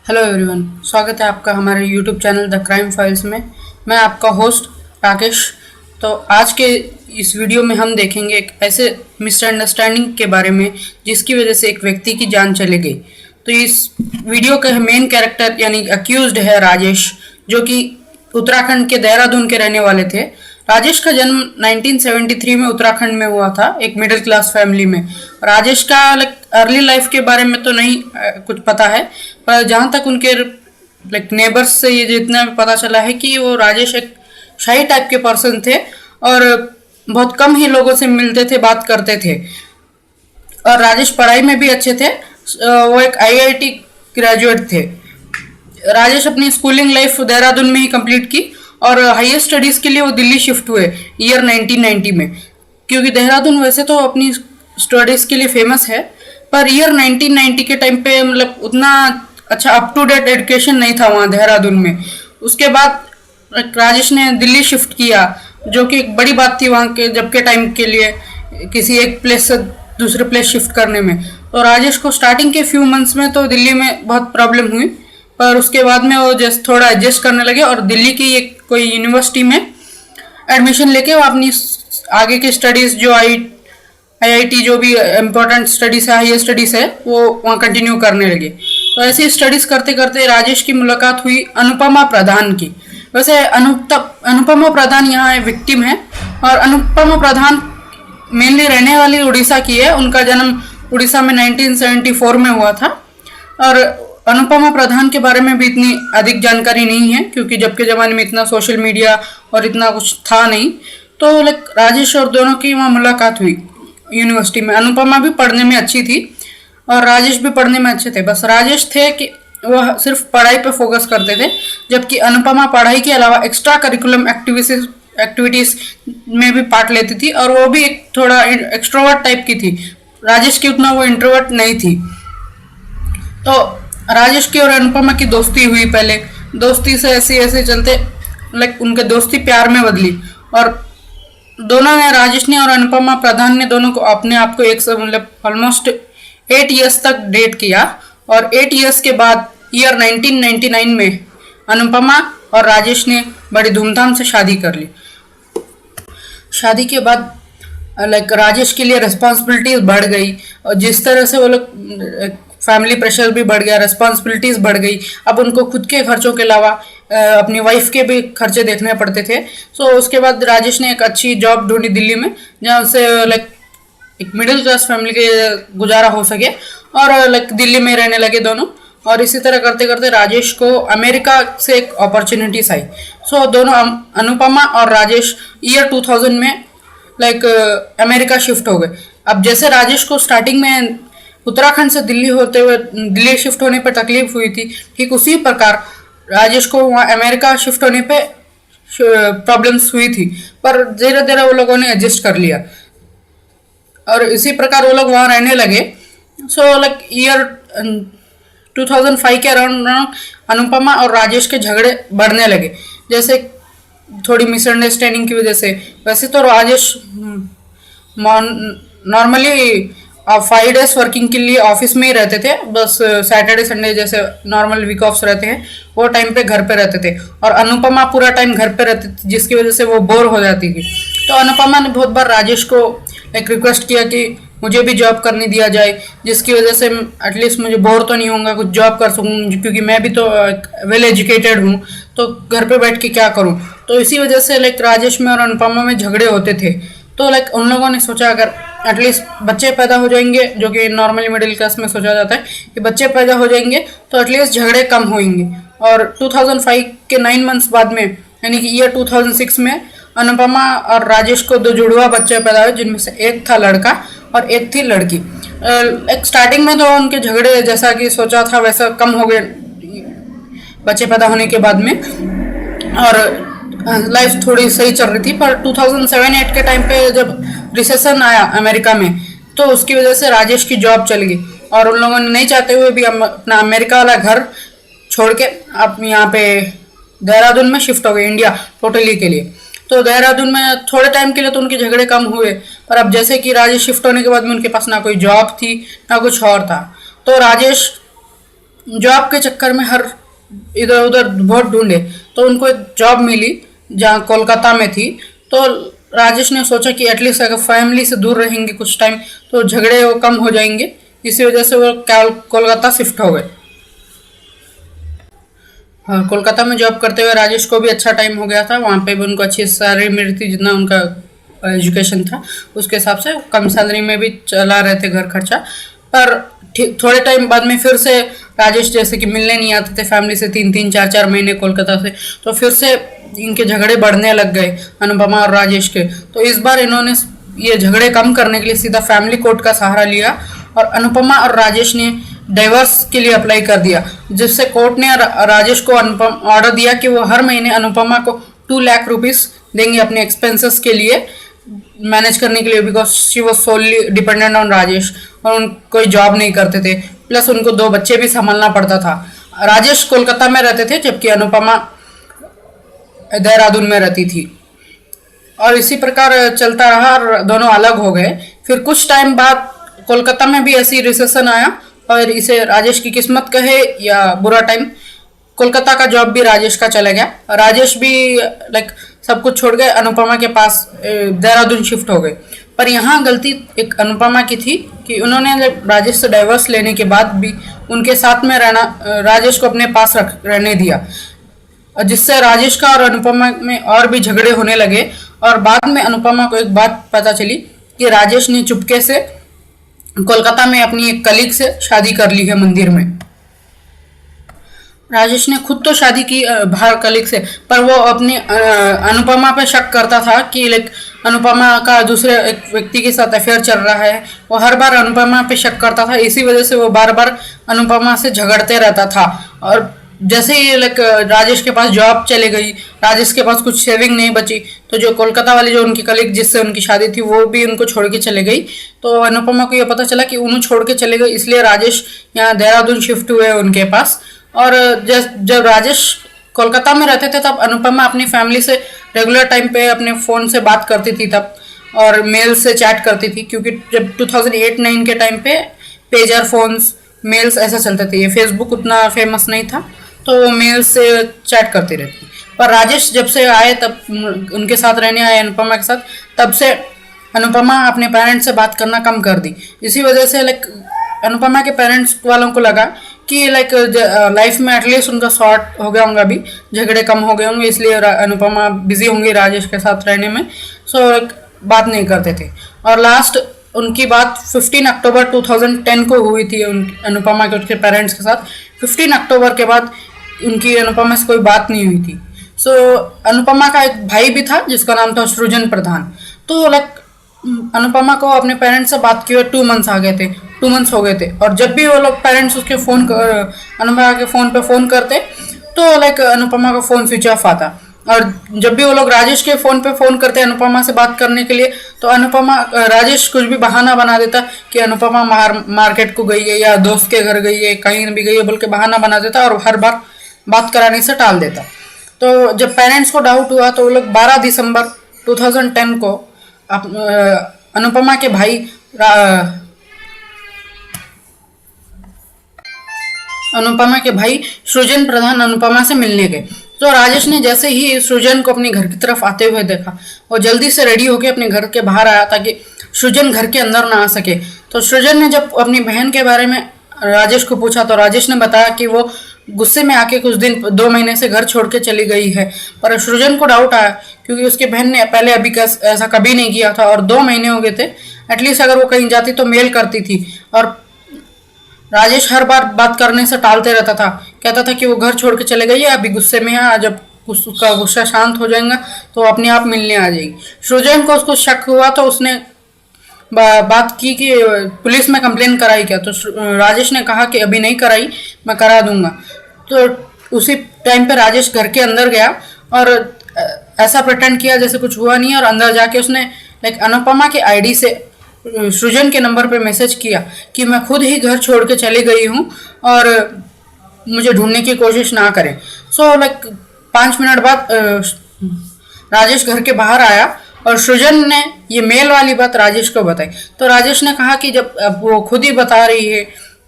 Hello everyone, स्वागत है आपका हमारे YouTube channel the crime files में। मैं आपका होस्ट राकेश। तो आज के इस वीडियो में हम देखेंगे एक ऐसे मिसअंडरस्टैंडिंग के बारे में जिसकी वजह से एक व्यक्ति की जान चली गई। तो इस वीडियो का मेन कैरेक्टर यानी अक्यूज्ड है राजेश, जो कि उत्तराखंड के देहरादून के रहने वाले थे। राजेश का जन्म 1973 में उत्तराखंड में हुआ था, एक मिडिल क्लास फैमिली में। राजेश का अर्ली लाइफ के बारे में तो नहीं कुछ पता है, पर जहाँ तक उनके नेबर्स से ये जितना पता चला है कि वो राजेश एक शाही टाइप के पर्सन थे और बहुत कम ही लोगों से मिलते थे, बात करते थे। और राजेश पढ़ाई में भी अच्छे थे, वो एक आईआईटी ग्रेजुएट थे। राजेश अपनी स्कूलिंग लाइफ देहरादून में ही कंप्लीट की और हायर स्टडीज़ के लिए वो दिल्ली शिफ्ट हुए ईयर 1990 में, क्योंकि देहरादून वैसे तो अपनी स्टडीज़ के लिए फेमस है, पर ईयर 1990 के टाइम पे मतलब उतना अच्छा अप टू डेट एजुकेशन नहीं था वहाँ देहरादून में। उसके बाद राजेश ने दिल्ली शिफ्ट किया, जो कि एक बड़ी बात थी वहाँ के जब के टाइम के लिए, किसी एक प्लेस से दूसरे प्लेस शिफ्ट करने में। तो राजेश को स्टार्टिंग के फ्यू मंथ्स में तो दिल्ली में बहुत प्रॉब्लम हुई, पर उसके बाद में वो जस्ट थोड़ा एडजस्ट करने लगे और दिल्ली की एक कोई यूनिवर्सिटी में एडमिशन लेके वो अपनी आगे की स्टडीज़ जो आईआईटी जो भी इम्पोर्टेंट स्टडीज़ है, हायर स्टडीज़ है, वो वहाँ कंटिन्यू करने लगे। तो ऐसी स्टडीज़ करते करते राजेश की मुलाकात हुई अनुपमा प्रधान की। वैसे अनुपमा प्रधान यहाँ विक्टिम है और अनुपमा प्रधान मेनली रहने वाली उड़ीसा की है। उनका जन्म उड़ीसा में 1974 में हुआ था और अनुपमा प्रधान के बारे में भी इतनी अधिक जानकारी नहीं है, क्योंकि जब के ज़माने में इतना सोशल मीडिया और इतना कुछ था नहीं। तो राजेश और दोनों की वहाँ मुलाकात हुई यूनिवर्सिटी में। अनुपमा भी पढ़ने में अच्छी थी और राजेश भी पढ़ने में अच्छे थे। बस राजेश थे कि वह सिर्फ पढ़ाई पे फोकस करते थे, जबकि अनुपमा पढ़ाई के अलावा एक्स्ट्रा करिकुलम एक्टिविटीज़ में भी पार्ट लेती थी और वो भी एक थोड़ा एक्सट्रोवर्ट टाइप की थी। राजेश की उतना वो इंट्रोवर्ट नहीं थी। तो राजेश की और अनुपमा की दोस्ती हुई। पहले दोस्ती से ऐसे ऐसे चलते उनके दोस्ती प्यार में बदली और दोनों ने, राजेश ने और अनुपमा प्रधान ने, दोनों को अपने आप को एक से ऑलमोस्ट 8 ईयर्स तक डेट किया और 8 ईयर्स के बाद ईयर 1999 में अनुपमा और राजेश ने बड़ी धूमधाम से शादी कर ली। शादी के बाद राजेश के लिए रिस्पॉन्सिबिलिटीज बढ़ गई और जिस तरह से वो लोग फैमिली प्रेशर भी बढ़ गया, रिस्पॉन्सिबिलिटीज़ बढ़ गई। अब उनको खुद के खर्चों के अलावा अपनी वाइफ के भी खर्चे देखने पड़ते थे। सो उसके बाद राजेश ने एक अच्छी जॉब ढूंढी दिल्ली में, जहाँ से एक मिडिल क्लास फैमिली के गुजारा हो सके और दिल्ली में रहने लगे दोनों। और इसी तरह करते करते राजेश को अमेरिका से एक अपॉर्चुनिटीज आई। सो दोनों अनुपमा और राजेश ईयर 2000 में अमेरिका शिफ्ट हो गए। अब जैसे राजेश को स्टार्टिंग में उत्तराखंड से दिल्ली होते हुए दिल्ली शिफ्ट होने पर तकलीफ हुई थी, ठीक उसी प्रकार राजेश को वहाँ अमेरिका शिफ्ट होने पे प्रॉब्लम्स हुई थी, पर धीरे धीरे वो लोगों ने एडजस्ट कर लिया और इसी प्रकार वो लोग वहाँ रहने लगे। सो ईयर 2005 के अराउंड अनुपमा और राजेश के झगड़े बढ़ने लगे, जैसे थोड़ी मिसअंडरस्टैंडिंग की वजह से। वैसे तो राजेश नॉर्मली 5 डेज वर्किंग के लिए ऑफिस में ही रहते थे, बस सैटरडे संडे जैसे नॉर्मल वीक ऑफ्स रहते हैं वो टाइम पे घर पे रहते थे और अनुपमा पूरा टाइम घर पे रहती थी, जिसकी वजह से वो बोर हो जाती थी। तो अनुपमा ने बहुत बार राजेश को एक रिक्वेस्ट किया कि मुझे भी जॉब करने दिया जाए, जिसकी वजह से एटलीस्ट मुझे बोर तो नहीं होगा, कुछ जॉब कर सकूँ, क्योंकि मैं भी तो वेल एजुकेटेड हूँ, तो घर पे बैठ के क्या करूँ। तो इसी वजह से राजेश में और अनुपमा में झगड़े होते थे। तो उन लोगों ने सोचा अगर एटलीस्ट बच्चे पैदा हो जाएंगे, जो कि नॉर्मली मिडिल क्लास में सोचा जाता है कि बच्चे पैदा हो जाएंगे तो एटलीस्ट झगड़े कम होंगे। और 2005 के 9 मंथ्स बाद में, यानी कि ईयर 2006 में, अनुपमा और राजेश को 2 जुड़वा बच्चे पैदा हुए, जिनमें से एक था लड़का और एक थी लड़की। स्टार्टिंग में तो उनके झगड़े जैसा कि सोचा था वैसा कम हो गए बच्चे पैदा होने के बाद में और लाइफ थोड़ी सही चल रही थी। पर 2007-8 के टाइम पे जब रिसेशन आया अमेरिका में, तो उसकी वजह से राजेश की जॉब चल गई और उन लोगों ने नहीं चाहते हुए भी अपना अमेरिका वाला घर छोड़ के अब यहाँ पे देहरादून में शिफ्ट हो गए, इंडिया टोटली के लिए। तो देहरादून में थोड़े टाइम के लिए तो उनके झगड़े कम हुए, पर अब जैसे कि राजेश शिफ्ट होने के बाद में उनके पास ना कोई जॉब थी ना कुछ और था। तो राजेश जॉब के चक्कर में हर इधर उधर बहुत ढूंढे, तो उनको एक जॉब मिली जहाँ कोलकाता में थी। तो राजेश ने सोचा कि एटलीस्ट अगर फैमिली से दूर रहेंगे कुछ टाइम तो झगड़े वो कम हो जाएंगे। इसी वजह से वो कोलकाता शिफ्ट हो गए। हाँ, कोलकाता में जॉब करते हुए राजेश को भी अच्छा टाइम हो गया था। वहाँ पे भी उनको अच्छी सैलरी मिली थी, जितना उनका एजुकेशन था उसके हिसाब से कम सैलरी में भी चला रहे थे घर खर्चा। पर थोड़े टाइम बाद में फिर से राजेश जैसे कि मिलने नहीं आते थे फैमिली से 3-3 4-4 महीने कोलकाता से, तो फिर से इनके झगड़े बढ़ने लग गए अनुपमा और राजेश के। तो इस बार इन्होंने ये झगड़े कम करने के लिए सीधा फैमिली कोर्ट का सहारा लिया और अनुपमा और राजेश ने डाइवर्स के लिए अप्लाई कर दिया, जिससे कोर्ट ने राजेश को ऑर्डर दिया कि वो हर महीने अनुपमा को 2 लाख रुपीस देंगे अपने एक्सपेंसेस के लिए मैनेज करने के लिए, because she was solely dependent on Rajesh और उन कोई जॉब नहीं करते थे, प्लस उनको 2 बच्चे भी संभालना पड़ता था। राजेश कोलकाता में रहते थे जबकि अनुपमा देहरादून में रहती थी और इसी प्रकार चलता रहा और दोनों अलग हो गए। फिर कुछ टाइम बाद कोलकाता में भी ऐसी रिसेशन आया और इसे राजेश की किस्मत कहे या बुरा टाइम, कोलकाता का जॉब भी राजेश का चला गया। राजेश भी लाइक सब कुछ छोड़ गए, अनुपमा के पास देहरादून शिफ्ट हो गए। पर यहाँ गलती एक अनुपमा की थी कि उन्होंने राजेश से डाइवर्स लेने के बाद भी उनके साथ में रहना, राजेश को अपने पास रहने दिया, जिससे राजेश का और अनुपमा में और भी झगड़े होने लगे। और बाद में अनुपमा को एक बात पता चली कि राजेश ने चुपके से कोलकाता में अपनी एक कलीग से शादी कर ली है मंदिर में। राजेश ने खुद तो शादी की बाहर कलीग से, पर वो अपनी अनुपमा पे शक करता था कि लाइक अनुपमा का दूसरे एक व्यक्ति के साथ अफेयर चल रहा है। वो हर बार अनुपमा पे शक करता था, इसी वजह से वो बार बार अनुपमा से झगड़ते रहता था। और जैसे ही लाइक राजेश के पास जॉब चले गई, राजेश के पास कुछ सेविंग नहीं बची, तो जो कोलकाता वाली जो उनकी कलीग जिससे उनकी शादी थी वो भी उनको छोड़ के चले गई। तो अनुपमा को ये पता चला कि उन्हें छोड़ के चले गए, इसलिए राजेश यहाँ देहरादून शिफ्ट हुए उनके पास। और जब राजेश कोलकाता में रहते थे तब अनुपमा अपनी फैमिली से रेगुलर टाइम पे अपने फ़ोन से बात करती थी तब, और मेल से चैट करती थी, क्योंकि जब 2008-9 के टाइम पे पेजर फोन्स मेल्स ऐसा चलते थे, ये फेसबुक उतना फेमस नहीं था, तो वो मेल से चैट करती रहती। पर राजेश जब से आए तब उनके साथ रहने आए अनुपमा के साथ, तब से अनुपमा अपने पेरेंट्स से बात करना कम कर दी। इसी वजह से लाइक अनुपमा के पेरेंट्स वालों को लगा कि लाइक लाइफ में एटलीस्ट उनका सॉर्ट हो गया होगा, अभी झगड़े कम हो गए होंगे, इसलिए अनुपमा बिजी होंगी राजेश के साथ रहने में, सो बात नहीं करते थे। और लास्ट उनकी बात 15 अक्टूबर 2010 को हुई थी अनुपमा के उसके पेरेंट्स के साथ। 15 अक्टूबर के बाद उनकी अनुपमा से कोई बात नहीं हुई थी। सो अनुपमा का एक भाई भी था जिसका नाम था सृजन प्रधान। तो लाइक अनुपमा को अपने पेरेंट्स से बात किए 2 मंथ्स आ गए थे, 2 मंथ्स हो गए थे, और जब भी वो लोग पेरेंट्स उसके अनुपमा के फ़ोन पे फ़ोन करते तो लाइक अनुपमा का फ़ोन स्विच ऑफ आता। और जब भी वो लोग राजेश के फ़ोन पे फ़ोन करते अनुपमा से बात करने के लिए, तो राजेश कुछ भी बहाना बना देता कि अनुपमा मार्केट को गई है या दोस्त के घर गई है, कहीं भी गई है बोल के बहाना बना देता और हर बार बात कराने से टाल देता। तो जब पेरेंट्स को डाउट हुआ तो वो लोग 12 दिसंबर 2010 को अनुपमा के भाई सृजन प्रधान अनुपमा से मिलने गए। तो राजेश ने जैसे ही सृजन को अपने घर की तरफ आते हुए देखा, वो जल्दी से रेडी होकर अपने घर के बाहर आया ताकि सृजन घर के अंदर ना आ सके। तो सृजन ने जब अपनी बहन के बारे में राजेश को पूछा तो राजेश ने बताया कि वो गुस्से में आके कुछ दिन 2 महीने से घर छोड़ के चली गई है। पर सृजन को डाउट आया क्योंकि उसकी बहन ने पहले अभी ऐसा कभी नहीं किया था और 2 महीने हो गए थे। एटलीस्ट अगर वो कहीं जाती तो मेल करती थी, और राजेश हर बार बात करने से टालते रहता था, कहता था कि वो घर छोड़ के चले गई है, अभी गुस्से में है, जब उसका गुस्सा शांत हो जाएगा तो अपने आप मिलने आ जाएगी। सृजन को उसको शक हुआ तो उसने बात की कि पुलिस में कंप्लेन कराई क्या, तो राजेश ने कहा कि अभी नहीं कराई, मैं करा दूंगा। तो उसी टाइम पे राजेश घर के अंदर गया और ऐसा प्रिटेंड किया जैसे कुछ हुआ नहीं, और अंदर जाके उसने लाइक अनुपमा के आईडी से सृजन के नंबर पे मैसेज किया कि मैं खुद ही घर छोड़ के चली गई हूँ और मुझे ढूंढने की कोशिश ना करें। सो लाइक 5 मिनट बाद राजेश घर के बाहर आया और सृजन ने ये मेल वाली बात राजेश को बताई। तो राजेश ने कहा कि जब वो खुद ही बता रही है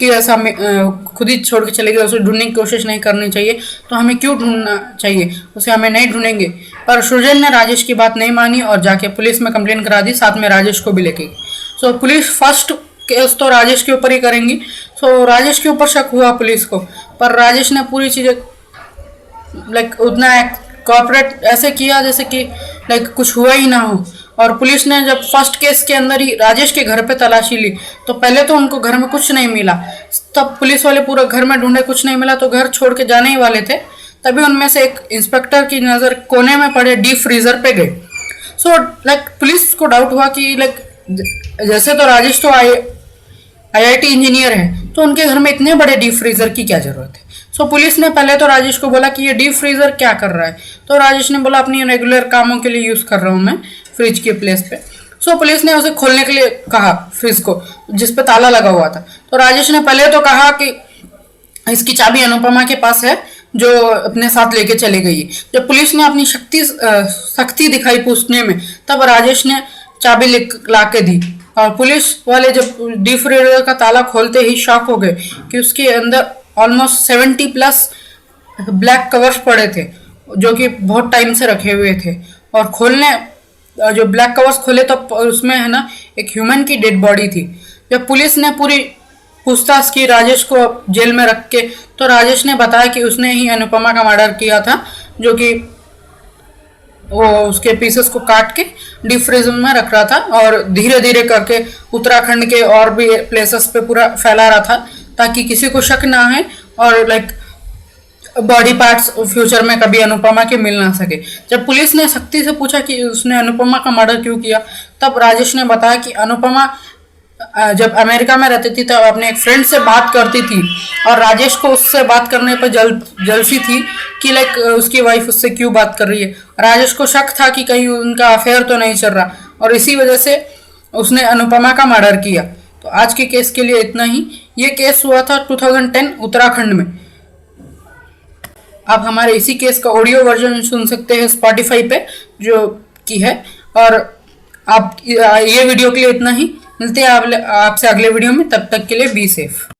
कि ऐसा हमें खुद ही छोड़ के चले गए, उसे ढूंढने की कोशिश नहीं करनी चाहिए, तो हमें क्यों ढूंढना चाहिए, उसे हमें नहीं ढूंढेंगे। पर सृजन ने राजेश की बात नहीं मानी और जाके पुलिस में कंप्लेन करा दी, साथ में राजेश को भी लेके। सो पुलिस फर्स्ट केस तो राजेश के ऊपर ही करेंगी। सो राजेश के ऊपर शक हुआ पुलिस को, पर राजेश ने पूरी चीज़ें लाइक उतना कॉपरेट ऐसे किया जैसे कि लाइक कुछ हुआ ही ना हो। और पुलिस ने जब फर्स्ट केस के अंदर ही राजेश के घर पे तलाशी ली, तो पहले तो उनको घर में कुछ नहीं मिला, तब पुलिस वाले पूरा घर में ढूंढे, कुछ नहीं मिला, तो घर छोड़ के जाने ही वाले थे। तभी उनमें से एक इंस्पेक्टर की नज़र कोने में पड़े डीप फ्रीजर पे गई। सो लाइक पुलिस को डाउट हुआ कि लाइक जैसे तो राजेश तो आईआईटी इंजीनियर है, तो उनके घर में इतने बड़े डीप फ्रीजर की क्या जरूरत है। सो पुलिस ने पहले तो राजेश को बोला कि ये डीप फ्रीजर क्या कर रहा है, तो राजेश ने बोला अपनी रेगुलर कामों के लिए यूज़ कर रहा हूँ मैं फ्रिज के प्लेस पे। सो पुलिस ने उसे खोलने के लिए कहा फ्रिज को, जिस पे ताला लगा हुआ था। तो राजेश ने पहले तो कहा कि इसकी चाबी अनुपमा के पास है, जो अपने साथ लेके चली गई है। जब पुलिस ने अपनी सख्ती दिखाई पूछने में, तब राजेश ने चाबी ला के दी। और पुलिस वाले जब डीप फ्रीजर का ताला खोलते ही शॉक हो गए कि उसके अंदर ऑलमोस्ट 70+ ब्लैक कवर्स पड़े थे, जो कि बहुत टाइम से रखे हुए थे। और जो ब्लैक कवर्स खोले तो उसमें है ना एक ह्यूमन की डेड बॉडी थी। जब पुलिस ने पूरी पूछताछ की राजेश को जेल में रख के, तो राजेश ने बताया कि उसने ही अनुपमा का मर्डर किया था, जो कि वो उसके पीसेस को काट के डीप फ्रीजर में रख रहा था और धीरे धीरे करके उत्तराखंड के और भी प्लेसेस पे पूरा फैला रहा था, ताकि किसी को शक ना है और लाइक बॉडी पार्ट्स फ्यूचर में कभी अनुपमा के मिल ना सके। जब पुलिस ने सख्ती से पूछा कि उसने अनुपमा का मर्डर क्यों किया, तब राजेश ने बताया कि अनुपमा जब अमेरिका में रहती थी तब अपने एक फ्रेंड से बात करती थी, और राजेश को उससे बात करने पर जलसी थी कि लाइक उसकी वाइफ उससे क्यों बात कर रही है। राजेश को शक था कि कहीं उनका अफेयर तो नहीं चल रहा, और इसी वजह से उसने अनुपमा का मर्डर किया। तो आज के केस के लिए इतना ही। ये केस हुआ था 2010 उत्तराखंड में। आप हमारे इसी केस का ऑडियो वर्जन सुन सकते हैं स्पॉटिफाई पे, जो की है। और आप ये वीडियो के लिए इतना ही। मिलते हैं आपसे अगले वीडियो में, तब तक के लिए बी सेफ।